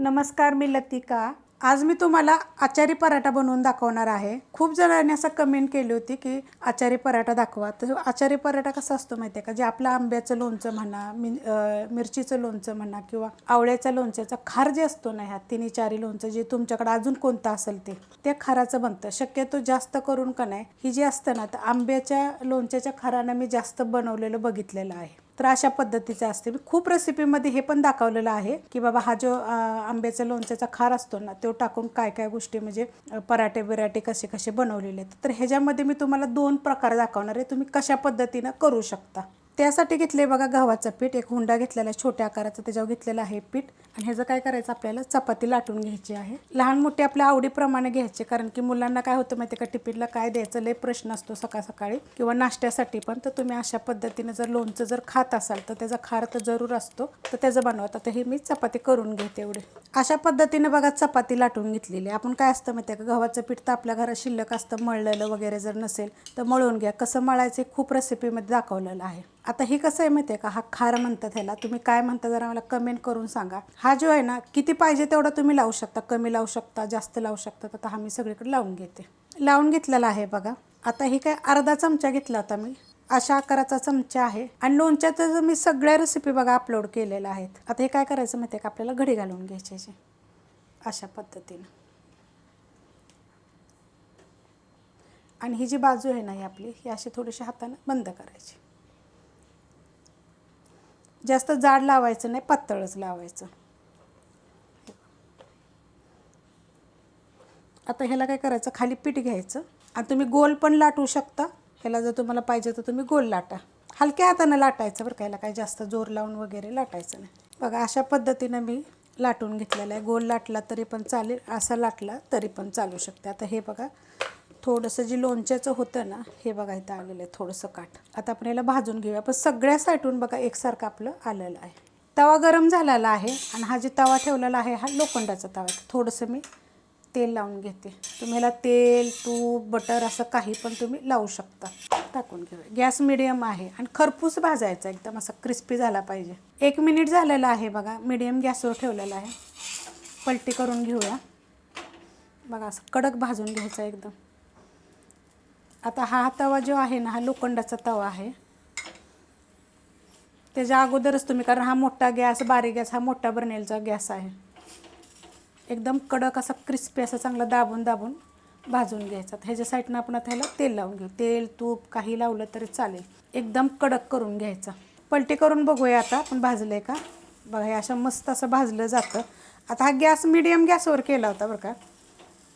नमस्कार, मी लतिका. आज मी तुम्हाला आचारी पराठा बनवून दाखवणार आहे. खूप जणांनी असं कमेंट केली होती की आचारी पराठा दाखवा. तर आचारी पराठा कसा असतो माहिती आहे का? जे आपलं आंब्याचं लोणचं म्हणा, मिरचीचं लोणचं म्हणा किंवा आवळ्याच्या लोणच्याचा खार जे असतो ना, ह्या तिन्ही चारी लोणचं जे तुमच्याकडे अजून कोणतं असेल ते खाराचं बनतं. शक्यतो जास्त करून का नाही ही जी असतं ना, तर आंब्याच्या लोणच्याच्या खारानं मी जास्त बनवलेलं बघितलेलं आहे. तर अशा पद्धतीचं असते. मी खूप रेसिपीमध्ये हे पण दाखवलेलं आहे की बाबा हा जो आंब्याच्या लोणच्याचा खार असतो ना, तो टाकून काय काय गोष्टी म्हणजे पराठे बिराठे कसे कसे बनवलेले आहेत. तर ह्याच्यामध्ये मी तुम्हाला 2 प्रकार दाखवणार आहे, तुम्ही कशा पद्धतीनं करू शकता. त्यासाठी घेतले बघा गव्हाचं पीठ, एक हुंडा घेतलेला आहे छोट्या आकाराचा, त्याच्यावर घेतलेलं आहे पीठ. आणि ह्याचं काय करायचं, आपल्याला चपाती लाटून घ्यायची आहे. लहान मोठी आपल्या आवडीप्रमाणे घ्यायचे, कारण की मुलांना काय होतं माहिती आहे का, टिफिनला काय द्यायचं लय प्रश्न असतो सकाळ सकाळी किंवा नाश्त्यासाठी पण. तर तुम्ही अशा पद्धतीनं जर लोणचं जर खात असाल तर त्याचा खार तर जरूर असतो, तर त्याचं बनवता. तर हे मी चपाती करून घेते एवढे. अशा पद्धतीने बघा चपाती लाटून घेतलेली. आपण काय असतं माहिती आहे का, गव्हाचं पीठ तर आपल्या घरात शिल्लक असतं, मळलेलं वगैरे जर नसेल तर मळून घ्या. कसं मळायचं खूप रेसिपीमध्ये दाखवलेलं आहे. आता हे कसं आहे माहिती आहे का, हा खार म्हणतात ह्याला. तुम्ही काय म्हणता जरा मला कमेंट करून सांगा. हा जो आहे ना, किती पाहिजे तेवढा तुम्ही लावू शकता, कमी लावू शकता, जास्त लावू शकता. आता हा मी सगळीकडे लावून घेते. लावून घेतलेला आहे बघा. आता ही काय अर्धा चमचा घेतला होता मी, अशा आकाराचा चमचा आहे. आणि लोणच्याचं मी सगळ्या रेसिपी बघा अपलोड केलेल्या आहेत. आता हे काय करायचं माहिती आहे का, आपल्याला घडी घालून घ्यायची अशा पद्धतीनं. आणि ही जी बाजू आहे ना ही आपली, ही अशी थोडीशी हातानं बंद करायची. जास्त जाड लावायचं नाही, पातळच लावायचं. आता ह्याला काय करायचं, खाली पीठ घ्यायचं आणि तुम्ही गोल पण लाटू शकता. ह्याला जर तुम्हाला पाहिजे तर तुम्ही गोल लाटा. हलक्या हातानं लाटायचं बरं का, ह्याला काही जास्त जोर लावून वगैरे लाटायचं नाही. बघा अशा पद्धतीनं मी लाटून घेतलेलं आहे. गोल लाटला तरी पण चालेल, असा लाटला तरी पण चालू शकते. आता हे बघा थोडंसं जे लोणच्याचं होतं ना, हे बघा इथं आलेलं आहे थोडंसं काठ. आता आपण याला भाजून घेऊया. पण सगळ्या साईडून बघा एकसारखं आपलं आलेलं आहे. तवा गरम झालेला आहे आणि हा जे तवा ठेवलेला आहे हा लोखंडाचा तवा आहे. थोडंसं मी तेल लावून घेते. तुम्ही ह्याला तेल, तूप, बटर असं काही पण तुम्ही लावू शकता. टाकून घेऊया. गॅस मिडियम आहे आणि खरपूस भाजायचा, एकदम असा क्रिस्पी झाला पाहिजे. 1 मिनिट झालेला आहे बघा, मिडियम गॅसवर ठेवलेला आहे. पलटी करून घेऊया. बघा असं कडक भाजून घ्यायचा एकदम. आता हा तवा जो आहे ना, हा लोखंडाचा तवा आहे. त्याच्या अगोदरच तुम्ही, कारण हा मोठा गॅस, बारीक गॅस, हा मोठा बर्नेलचा गॅस आहे. एकदम कडक असा क्रिस्पी असा चांगला दाबून दाबून भाजून घ्यायचा. ह्याच्या साईडनं आपण आता ह्याला तेल लावून घेऊ. तेल, तूप काही लावलं तरी चालेल. एकदम कडक करून घ्यायचा. पलटी करून बघूया आता आपण भाजलं आहे का. बघा हे असं मस्त असं भाजलं जातं. आता हा गॅस मिडियम गॅसवर केला होता बरं का.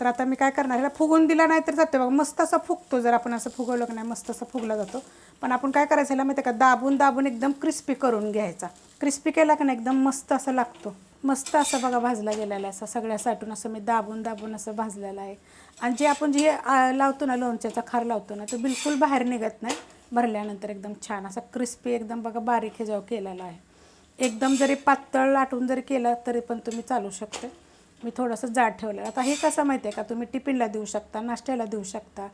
तर आता मी काय करणार, ह्याला फुगून दिला नाही तर जाते बघा, मस्त असा फुगतो. जर आपण असं फुगवलं की नाही मस्त असा फुगला जातो. पण आपण काय करायचं ह्याला माहिती आहे का, दाबून दाबून एकदम क्रिस्पी करून घ्यायचा. क्रिस्पी केला की नाही एकदम मस्त असा लागतो. मस्त असं बघा भाजला गेलेला आहे. असं सगळ्या साईडून असं मी दाबून दाबून असं भाजलेलं आहे. आणि जे आपण जे लावतो ना, लोणच्याचा खार लावतो ना, तो बिलकुल बाहेर निघत नाही. भरल्यानंतर एकदम छान असा क्रिस्पी एकदम बघा बारीक ह्याच्यावर केलेला आहे. एकदम जरी पातळ लाटून जरी केलं तरी पण तुम्ही चालू शकते. मी थोडंसं जाड ठेवलं. आता हे कसं माहिती आहे का, तुम्ही टिफिनला देऊ शकता, नाश्त्याला देऊ शकता,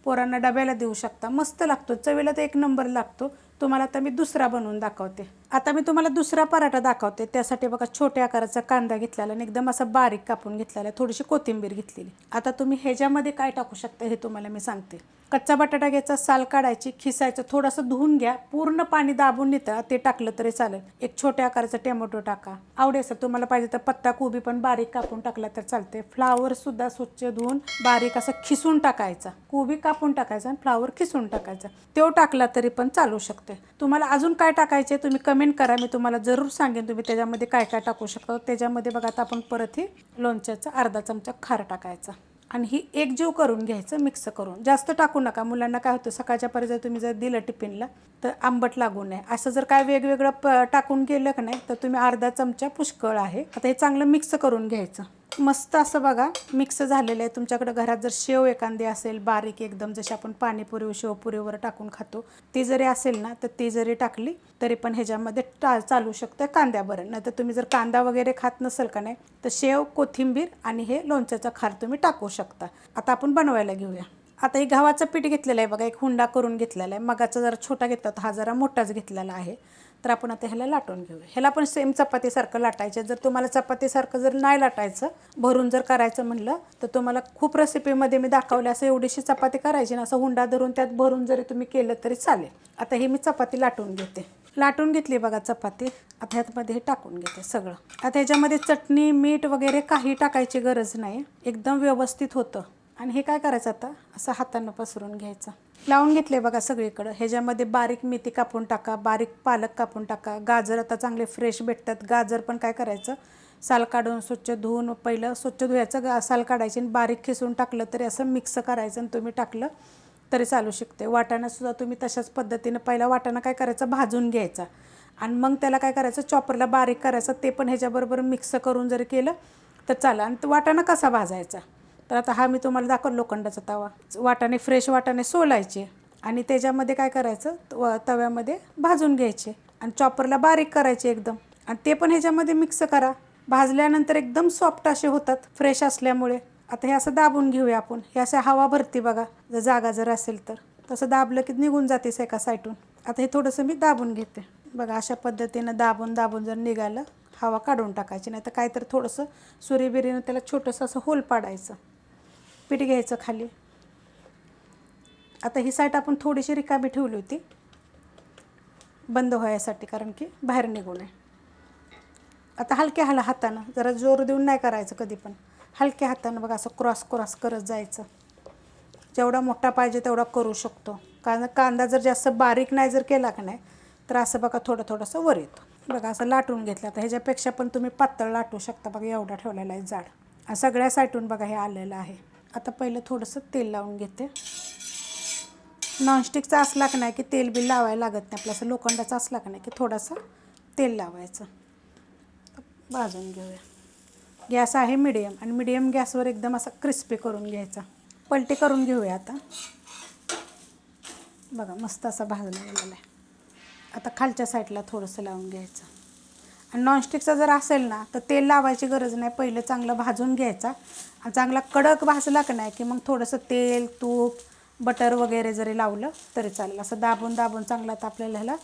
पोरांना डब्याला देऊ शकता. मस्त लागतो, चवीला तर 1 नंबर लागतो. तुम्हाला आता मी दुसरा बनवून दाखवते. आता मी तुम्हाला दुसरा पराठा दाखवते. त्यासाठी बघा छोट्या आकाराचा कांदा घेतलेला आणि एकदम असा बारीक कापून घेतलेला आहे. थोडीशी कोथिंबीर घेतलेली. आता तुम्ही ह्याच्यामध्ये काय टाकू शकता हे तुम्हाला मी सांगते. कच्चा बटाटा घ्यायचा, साल काढायची, खिसायचं, थोडंसं धुवून घ्या, पूर्ण पाणी दाबून नितळा, ते टाकलं तरी चालेल. एक छोट्या आकाराचा टोमॅटो टाका. आवडेल तुम्हाला पाहिजे तर पत्ता कोबी पण बारीक कापून टाकला तर चालते. फ्लावर सुद्धा स्वच्छ धुवून बारीक असं खिसून टाकायचा. कोबी कापून टाकायचा आणि फ्लावर खिसून टाकायचा. तो टाकला तरी पण चालू शकते. तुम्हाला अजून काय टाकायचे तुम्ही कमेंट करा, मी तुम्हाला जरूर सांगेन तुम्ही त्याच्यामध्ये काय काय टाकू शकता. त्याच्यामध्ये बघा आता आपण परत ही लोणच्याचा अर्धा चमचा खार टाकायचा आणि ही एकजीव करून घ्यायचं, मिक्स करून. जास्त टाकू नका, मुलांना काय होतं सकाळच्या पर्यंत तुम्ही जर दिलं टिफिनला तर आंबट लागू नये. असं जर काय वेगवेगळं टाकून गेलं का नाही तर तुम्ही अर्धा चमचा पुष्कळ आहे. आता हे चांगलं मिक्स करून घ्यायचं. मस्त असं बघा मिक्स झालेलं आहे. तुमच्याकडे घरात जर शेव एखादी असेल बारीक एकदम, जशी आपण पाणीपुरी शेवपुरीवर टाकून खातो, ती जरी असेल ना तर ती जरी टाकली तरी पण ह्याच्यामध्ये चालू शकतं कांद्याबरोबर. नाही तर तुम्ही जर कांदा वगैरे खात नसेल का नाही तर शेव, कोथिंबीर आणि हे लोणच्याचा खार तुम्ही टाकू शकता. आता आपण बनवायला घेऊया. आता हे गव्हाचं पीठ घेतलेलं आहे बघा, एक हुंडा करून घेतलेला आहे. मगाचा जरा छोटा घेतला तर हा जरा मोठाच घेतलेला आहे. तर आपण आता ह्याला लाटून घेऊया. ह्याला पण सेम चपातीसारखं लाटायचं. जर तुम्हाला चपातीसारखं जर नाही लाटायचं, भरून जर करायचं म्हणलं, तर तुम्हाला खूप रेसिपीमध्ये मी दाखवलं असं एवढीशी चपाती करायची ना, असं हुंडा धरून त्यात भरून जरी तुम्ही केलं तरी चालेल. आता ही मी चपाती लाटून घेते. लाटून घेतली बघा चपाती. आता ह्यामध्ये हे टाकून घेते सगळं. आता ह्याच्यामध्ये चटणी मीठ वगैरे काही टाकायची गरज नाही, एकदम व्यवस्थित होतं. आणि हे काय करायचं आता, असं हातानं पसरून घ्यायचं. लावून घेतले बघा सगळीकडं. ह्याच्यामध्ये बारीक मेथी कापून टाका, बारीक पालक कापून टाका. गाजर आता चांगले फ्रेश भेटतात. गाजर पण काय करायचं, साल काढून स्वच्छ धुवून पहिलं स्वच्छ धुवायचं, साल काढायची आणि बारीक खिसून टाकलं तरी असं मिक्स करायचं आणि तुम्ही टाकलं तरी चालू शकते. वाटाणासुद्धा तुम्ही तशाच पद्धतीनं पहिला वाटाणा काय करायचं, भाजून घ्यायचा आणि मग त्याला काय करायचं, चॉपरला बारीक करायचं. ते पण ह्याच्याबरोबर मिक्स करून जरी केलं तर चालेल. आणि वाटाणा कसा भाजायचा, तर आता हा मी तुम्हाला दाखवलं लोखंडाचा तवा. वाटाणे फ्रेश वाटाणे सोलायचे आणि त्याच्यामध्ये काय करायचं, तव्यामध्ये भाजून घ्यायचे आणि चॉपरला बारीक करायचे एकदम. आणि ते पण ह्याच्यामध्ये मिक्स करा. भाजल्यानंतर एकदम सॉफ्ट असे होतात फ्रेश असल्यामुळे. आता हे असं दाबून घेऊया आपण. हे असं हवा भरती बघा, जर जागा जर असेल तर तसं दाबलं की निघून जातेस एका साईडून. आता हे थोडंसं मी दाबून घेते बघा. अशा पद्धतीनं दाबून दाबून जर निघालं, हवा काढून टाकायची. नाही तर काय तर थोडंसं सुरीबिरीनं त्याला छोटंसं असं होल पाडायचं. पीठ घ्यायचं खाली. आता ही साईड आपण थोडीशी रिकामी ठेवली होती बंद व्हायसाठी, कारण की बाहेर निघू नये. आता हलक्या हातानं, जरा जोर देऊन नाही करायचं कधी पण, हलक्या हातानं बघा असं क्रॉस क्रॉस करत जायचं. जेवढा मोठा पाहिजे तेवढा करू शकतो. कारण कांदा जर जास्त बारीक नाही जर केला का नाही, तर असं बघा थोडं थोडंसं वर येतं बघा. असं लाटून घेतलं. आता ह्याच्यापेक्षा पण तुम्ही पातळ लाटू शकता बघा. एवढा ठेवलेला आहे जाड. आणि सगळ्या साईडून बघा हे आलेलं आहे. आता पहिलं थोडंसं तेल लावून घेते. नॉनस्टिकचा असला का नाही की तेल बिल लावायला लागत नाही. आपलं असं लोखंडाचा असला का नाही की थोडासा तेल लावायचं. भाजून घेऊया. गॅस आहे मिडियम आणि मिडियम गॅसवर एकदम असा क्रिस्पी करून घ्यायचा. पलटी करून घेऊया आता बघा. मस्त असा भाजला गेलेला आहे. आता खालच्या साईडला थोडंसं लावून घ्यायचं. आणि नॉनस्टिकचा जर असेल ना तर तेल लावायची गरज नाही. पहिलं चांगलं भाजून घ्यायचा आणि चांगला कडक भाजला का नाही की मग थोडंसं तेल तूप बटर वगैरे जरी लावलं तरी चालेल. असं दाबून दाबून चांगला तर आपल्याला ह्याला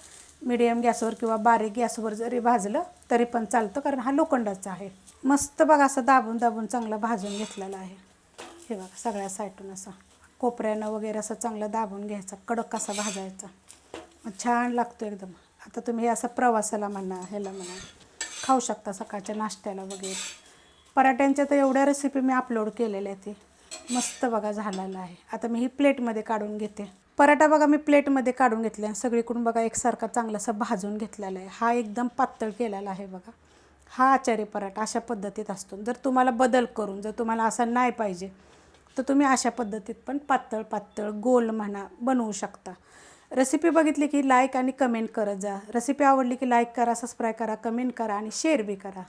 मिडियम गॅसवर किंवा बारीक गॅसवर जरी भाजलं तरी पण चालतं, कारण हा लोखंडाचा आहे. मस्त बघा असं दाबून दाबून चांगलं भाजून घेतलेलं आहे. हे बघा सगळ्या साईडून असं कोपऱ्यानं वगैरे असं चांगलं दाबून घ्यायचं. कडक असा भाजायचा. छान लागतो एकदम. आता तुम्ही हे असं प्रवासाला म्हणा, ह्याला म्हणा, खाऊ शकता सकाळच्या नाश्त्याला वगैरे. पराठ्यांच्या तर एवढ्या रेसिपी मी अपलोड केलेल्या आहेत. ते मस्त बघा झालेलं आहे. आता मी ही प्लेटमध्ये काढून घेते. पराठा बघा मी प्लेटमध्ये काढून घेतले आणि सगळीकडून बघा एकसारखा चांगलासा भाजून घेतलेला आहे. हा एकदम पातळ केलेला आहे बघा. हा आचारी पराठा अशा पद्धतीत असतो. जर तुम्हाला बदल करून जर तुम्हाला असा नाही पाहिजे तर तुम्ही अशा पद्धतीत पण पातळ पातळ गोल म्हणा बनवू शकता. रेसिपी बघितली की लाईक आणि कमेंट करत जा. रेसिपी आवडली की लाईक करा, सबस्क्राईब करा, कमेंट करा आणि शेअर बी करा.